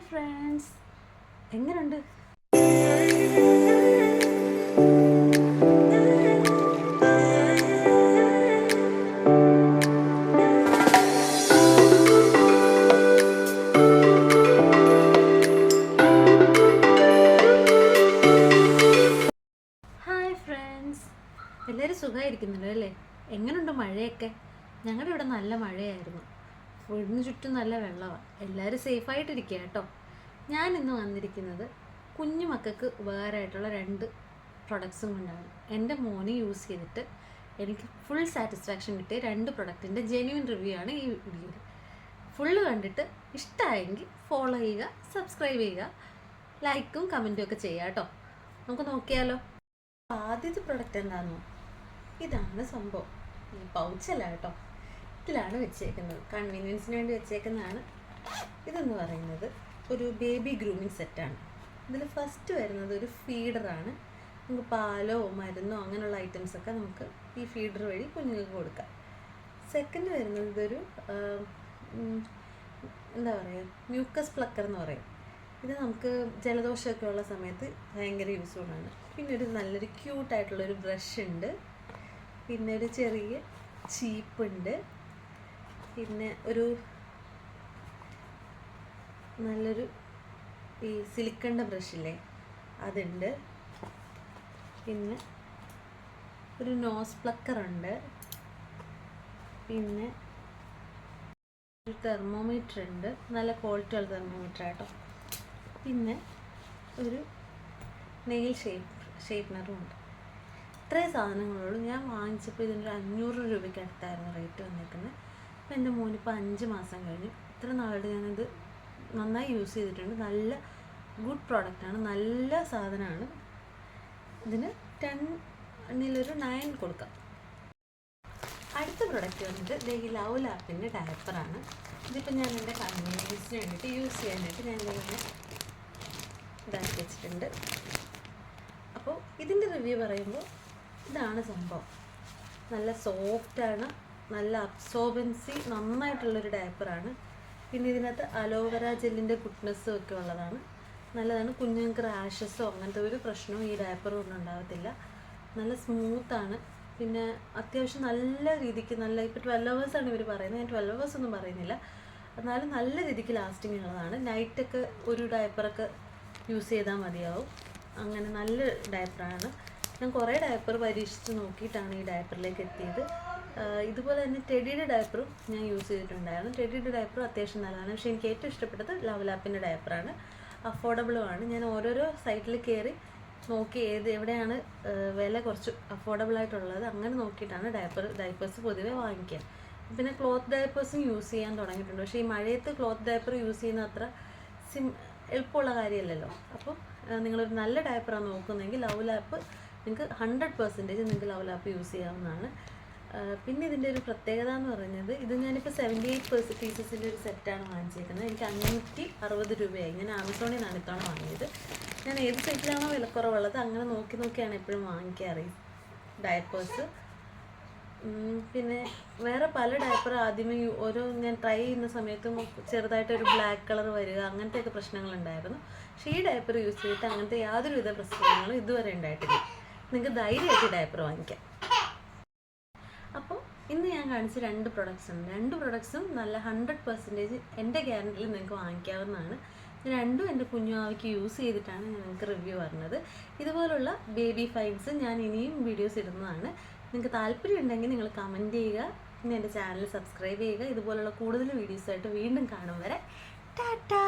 Hi friends, എങ്ങനെയുണ്ട്? Hi friends, എല്ലാവരും സുഖമായിരിക്കുന്നുണ്ടോ അല്ലേ? എങ്ങനെയുണ്ട് മഴയൊക്കെ? ഞങ്ങളുടെ ഇവിടെ നല്ല മഴയായിരുന്നു. വീടിന് ചുറ്റും നല്ല വെള്ളമാണ്. എല്ലാവരും സേഫായിട്ടിരിക്കുക കേട്ടോ. ഞാൻ ഇന്ന് വന്നിരിക്കുന്നത് കുഞ്ഞു മക്കൾക്ക് ഉപകാരമായിട്ടുള്ള 2 പ്രൊഡക്ട്സും കൊണ്ടാണ്. എൻ്റെ മോന് യൂസ് ചെയ്തിട്ട് എനിക്ക് ഫുൾ സാറ്റിസ്ഫാക്ഷൻ കിട്ടിയ 2 പ്രൊഡക്റ്റിൻ്റെ ജെന്യുവൻ റിവ്യൂ ആണ് ഈ വീഡിയോയിൽ. ഫുള്ള് കണ്ടിട്ട് ഇഷ്ടമായെങ്കിൽ ഫോളോ ചെയ്യുക, സബ്സ്ക്രൈബ് ചെയ്യുക, ലൈക്കും കമൻറ്റും ഒക്കെ ചെയ്യുക കേട്ടോ. നമുക്ക് നോക്കിയാലോ. ആദ്യത്തെ പ്രൊഡക്റ്റ് എന്താണെന്നോ? ഇതാണ് സംഭവം. ഈ പൗച്ചല്ല കേട്ടോ, ഇതിലാണ് വെച്ചേക്കുന്നത്. കൺവീനിയൻസിന് വേണ്ടി വെച്ചേക്കുന്നതാണ്. ഇതെന്ന് പറയുന്നത് ഒരു ബേബി ഗ്രൂമിങ് സെറ്റാണ്. ഇതിൽ ഫസ്റ്റ് വരുന്നത് ഒരു ഫീഡറാണ്. നമുക്ക് പാലോ മരുന്നോ അങ്ങനെയുള്ള ഐറ്റംസൊക്കെ നമുക്ക് ഈ ഫീഡർ വഴി കുഞ്ഞുങ്ങൾക്ക് കൊടുക്കാം. സെക്കൻഡ് വരുന്നത് ഇതൊരു എന്താ പറയുക, മ്യൂക്കസ് പ്ലക്കർ എന്ന് പറയും. ഇത് നമുക്ക് ജലദോഷമൊക്കെ ഉള്ള സമയത്ത് ഭയങ്കര യൂസ്ഫുള്ളാണ്. പിന്നെ ഒരു നല്ലൊരു ക്യൂട്ടായിട്ടുള്ളൊരു ബ്രഷ് ഉണ്ട്. പിന്നെ ഒരു ചെറിയ ചീപ്പുണ്ട്. പിന്നെ ഒരു നല്ലൊരു ഈ സിലിക്കണിൻ്റെ ബ്രഷില്ലേ അതുണ്ട്. പിന്നെ ഒരു നോസ് പ്ലക്കറുണ്ട്. പിന്നെ ഒരു തെർമോമീറ്റർ ഉണ്ട്, നല്ല ക്വാളിറ്റിയുള്ള തെർമോമീറ്റർ ആട്ടോ. പിന്നെ ഒരു നെയിൽ ഷേപ്നറും ഉണ്ട്. ഇത്രയും സാധനങ്ങളുള്ളൂ. ഞാൻ വാങ്ങിച്ചപ്പോൾ ഇതിനൊരു 500 രൂപയ്ക്ക് അടുത്തായിരുന്നു റേറ്റ് വന്നിരിക്കുന്നത്. അപ്പോൾ എൻ്റെ മോനിപ്പോൾ 5 മാസം കഴിഞ്ഞു. ഇത്ര നാളായിട്ട് ഞാനിത് നന്നായി യൂസ് ചെയ്തിട്ടുണ്ട്. നല്ല ഗുഡ് പ്രോഡക്റ്റാണ്, നല്ല സാധനമാണ്. ഇതിന് 10-ൽ 9 കൊടുക്കാം. അടുത്ത പ്രൊഡക്റ്റ് വന്നിട്ട് ഈ ലവ് ലാപ്പിൻ്റെ ഡയപ്പറാണ്. ഇതിപ്പോൾ ഞാൻ എൻ്റെ കൺവീനിയൻസിന് വേണ്ടിയിട്ട് യൂസ് ചെയ്യാനായിട്ട് ഞാൻ ഇങ്ങനെ ഇതാക്കി വെച്ചിട്ടുണ്ട്. അപ്പോൾ ഇതിൻ്റെ റിവ്യൂ പറയുമ്പോൾ ഇതാണ് സംഭവം. നല്ല സോഫ്റ്റാണ്, നല്ല അബ്സോർബൻസി നന്നായിട്ടുള്ളൊരു ഡയപ്പറാണ്. പിന്നെ ഇതിനകത്ത് അലോവേര ജെല്ലിൻ്റെ ഗുഡ്നെസ്സും ഒക്കെ ഉള്ളതാണ്. നല്ലതാണ്. കുഞ്ഞുങ്ങൾക്ക് റാഷസോ അങ്ങനത്തെ ഒരു പ്രശ്നവും ഈ ഡയപ്പർ ഒന്നും ഉണ്ടാകത്തില്ല. നല്ല സ്മൂത്താണ്. പിന്നെ അത്യാവശ്യം നല്ല രീതിക്ക് ഇപ്പോൾ 12 ഹവേഴ്സാണ് ഇവർ പറയുന്നത്. ഞാൻ 12 ഹവേഴ്സ് ഒന്നും പറയുന്നില്ല, എന്നാലും നല്ല രീതിക്ക് ലാസ്റ്റിംഗ് ഉള്ളതാണ്. നൈറ്റൊക്കെ ഒരു ഡയപ്പറൊക്കെ യൂസ് ചെയ്താൽ മതിയാവും. അങ്ങനെ നല്ല ഡയപ്പറാണ്. ഞാൻ കുറേ ഡയപ്പർ പരീക്ഷിച്ച് നോക്കിയിട്ടാണ് ഈ ഡയപ്പറിലേക്ക് എത്തിയത്. ഇതുപോലെ തന്നെ ടെഡിയുടെ ഡയപ്പറും ഞാൻ യൂസ് ചെയ്തിട്ടുണ്ടായിരുന്നു. ടെഡിയുടെ ഡയപ്പറും അത്യാവശ്യം നല്ലതാണ്. പക്ഷേ എനിക്ക് ഏറ്റവും ഇഷ്ടപ്പെട്ടത് ലവ് ലാപ്പിൻ്റെ ഡയപ്പറാണ്. അഫോർഡബിളുമാണ്. ഞാൻ ഓരോരോ സൈറ്റിൽ കയറി നോക്കി എവിടെയാണ് വില കുറച്ച് അഫോർഡബിളായിട്ടുള്ളത് അങ്ങനെ നോക്കിയിട്ടാണ് ഡയപ്പേഴ്സ് പൊതുവേ വാങ്ങിക്കുക. പിന്നെ ക്ലോത്ത് ഡയപ്പേഴ്സും യൂസ് ചെയ്യാൻ തുടങ്ങിയിട്ടുണ്ട്. പക്ഷേ ഈ മഴയത്ത് ക്ലോത്ത് ഡയപ്പർ യൂസ് ചെയ്യുന്ന അത്ര എളുപ്പമുള്ള കാര്യമല്ലല്ലോ. അപ്പം നിങ്ങളൊരു നല്ല ഡയപ്പറാണ് നോക്കുന്നതെങ്കിൽ ലവ് ലാപ്പ് നിങ്ങൾക്ക് 100% നിങ്ങൾക്ക് ലവ് ലാപ്പ് യൂസ് ചെയ്യാവുന്നതാണ്. പിന്നെ ഇതിൻ്റെ ഒരു പ്രത്യേകത എന്ന് പറയുന്നത്, ഇത് ഞാനിപ്പോൾ 78 പീസസിൻ്റെ ഒരു സെറ്റാണ് വാങ്ങിച്ചേക്കുന്നത്. എനിക്ക് 560 രൂപയായി. ഞാൻ ആമസോണിൽ നിന്നാണ് ഇത്തവണ വാങ്ങിയത്. ഞാൻ ഏത് സൈറ്റിലാണോ വിലക്കുറവുള്ളത് അങ്ങനെ നോക്കിയാണ് എപ്പോഴും വാങ്ങിക്കാറ് ഡയപ്പേഴ്സ്. പിന്നെ വേറെ പല ഡയപ്പർ ആദ്യമേ ഞാൻ ട്രൈ ചെയ്യുന്ന സമയത്തും ചെറുതായിട്ടൊരു ബ്ലാക്ക് കളർ വരിക അങ്ങനത്തെയൊക്കെ പ്രശ്നങ്ങളുണ്ടായിരുന്നു. പക്ഷേ ഈ ഡയപ്പർ യൂസ് ചെയ്തിട്ട് അങ്ങനത്തെ യാതൊരുവിധ പ്രശ്നങ്ങളും ഇതുവരെ ഉണ്ടായിട്ടില്ല. നിങ്ങൾക്ക് ധൈര്യമായിട്ട് ഡയപ്പർ വാങ്ങിക്കാം. അപ്പോൾ ഇന്ന് ഞാൻ കാണിച്ച 2 പ്രൊഡക്ട്സ് ഉണ്ട്. 2 പ്രൊഡക്ട്സും നല്ല 100% എൻ്റെ ഗ്യാരണ്ടിയിൽ നിങ്ങൾക്ക് വാങ്ങിക്കാവുന്നതാണ്. രണ്ടും എൻ്റെ കുഞ്ഞുമാവിക്ക് യൂസ് ചെയ്തിട്ടാണ് ഞാൻ നിങ്ങൾക്ക് റിവ്യൂ പറഞ്ഞത്. ഇതുപോലുള്ള ബേബി ഫൈൻസ് ഞാൻ ഇനിയും വീഡിയോസ് ഇടുന്നതാണ്. നിങ്ങൾക്ക് താല്പര്യം ഉണ്ടെങ്കിൽ നിങ്ങൾ കമൻറ്റ് ചെയ്യുക. പിന്നെ എൻ്റെ ചാനൽ സബ്സ്ക്രൈബ് ചെയ്യുക. ഇതുപോലുള്ള കൂടുതൽ വീഡിയോസായിട്ട് വീണ്ടും കാണും വരെ ടാറ്റാ.